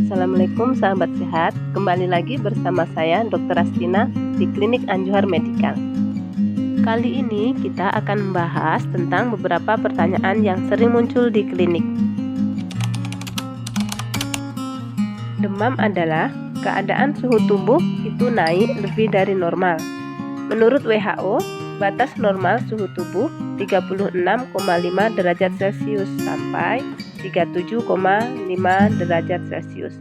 Assalamualaikum sahabat sehat, kembali lagi bersama saya Dr. Astina di Klinik Anjuar Medikal. Kali ini kita akan membahas tentang beberapa pertanyaan yang sering muncul di klinik. Demam adalah keadaan suhu tubuh itu naik lebih dari normal. Menurut WHO, batas normal suhu tubuh 36,5 derajat Celcius sampai 37,5 derajat Celcius.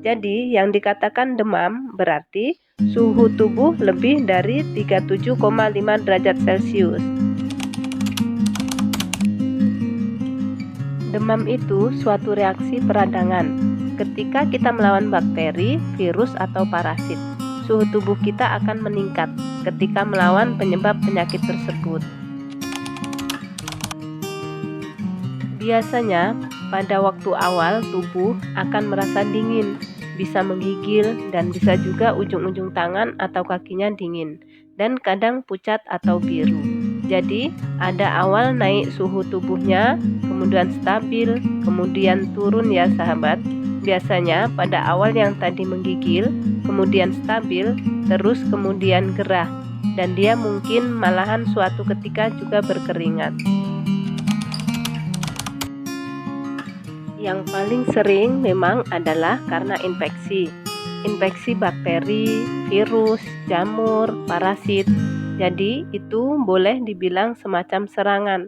Jadi, yang dikatakan demam berarti suhu tubuh lebih dari 37,5 derajat Celcius. Demam itu suatu reaksi peradangan. Ketika kita melawan bakteri, virus, atau parasit, suhu tubuh kita akan meningkat ketika melawan penyebab penyakit tersebut. Biasanya, pada waktu awal tubuh akan merasa dingin, bisa menggigil, dan bisa juga ujung-ujung tangan atau kakinya dingin, dan kadang pucat atau biru. Jadi, ada awal naik suhu tubuhnya, kemudian stabil, kemudian turun ya sahabat. Biasanya pada awal yang tadi menggigil, kemudian stabil, terus kemudian gerah, dan dia mungkin malahan suatu ketika juga berkeringat. Yang paling sering memang adalah karena infeksi bakteri, virus, jamur, parasit. Jadi itu boleh dibilang semacam serangan.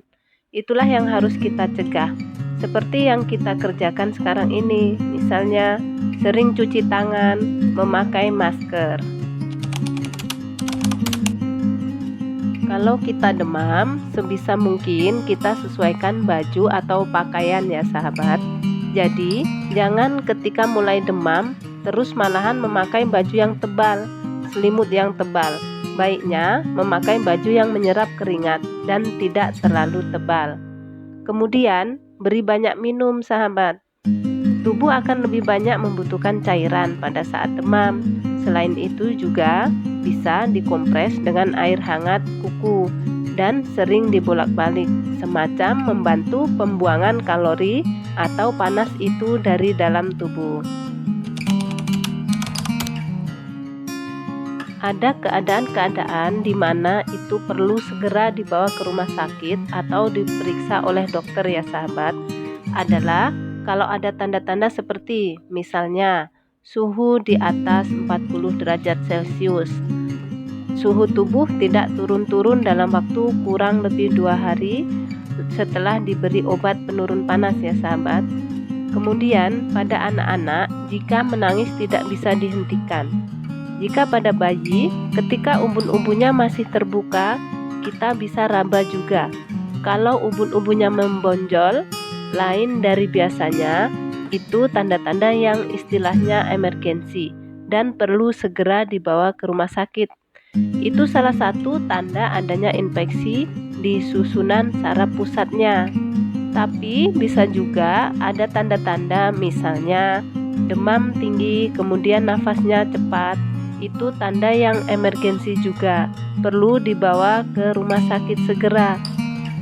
Itulah yang harus kita cegah. Seperti yang kita kerjakan sekarang ini, misalnya sering cuci tangan, memakai masker. Kalau kita demam, sebisa mungkin kita sesuaikan baju atau pakaian ya sahabat. Jadi, jangan ketika mulai demam, terus malahan memakai baju yang tebal, selimut yang tebal. Baiknya memakai baju yang menyerap keringat dan tidak terlalu tebal. Kemudian, beri banyak minum sahabat. Tubuh akan lebih banyak membutuhkan cairan pada saat demam. Selain itu juga bisa dikompres dengan air hangat kuku dan sering dibolak-balik, semacam membantu pembuangan kalori atau panas itu dari dalam tubuh. Ada keadaan-keadaan di mana itu perlu segera dibawa ke rumah sakit atau diperiksa oleh dokter ya sahabat. Adalah kalau ada tanda-tanda seperti misalnya suhu di atas 40 derajat Celcius, suhu tubuh tidak turun-turun dalam waktu kurang lebih 2 hari setelah diberi obat penurun panas ya sahabat. Kemudian pada anak-anak, jika menangis tidak bisa dihentikan. Jika pada bayi, ketika ubun-ubunnya masih terbuka, kita bisa raba juga. Kalau ubun-ubunnya membonjol, lain dari biasanya, itu tanda-tanda yang istilahnya emergensi dan perlu segera dibawa ke rumah sakit. Itu salah satu tanda adanya infeksi di susunan saraf pusatnya. Tapi bisa juga ada tanda-tanda misalnya demam tinggi, kemudian nafasnya cepat. Itu tanda yang emergensi juga, perlu dibawa ke rumah sakit segera.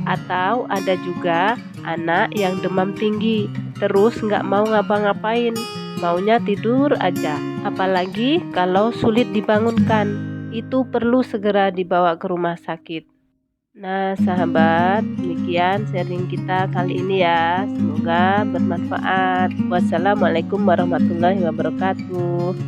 Atau ada juga anak yang demam tinggi, terus nggak mau ngapa-ngapain, maunya tidur aja. Apalagi kalau sulit dibangunkan, itu perlu segera dibawa ke rumah sakit. Nah sahabat, demikian sharing kita kali ini ya. Semoga bermanfaat. Wassalamualaikum warahmatullahi wabarakatuh.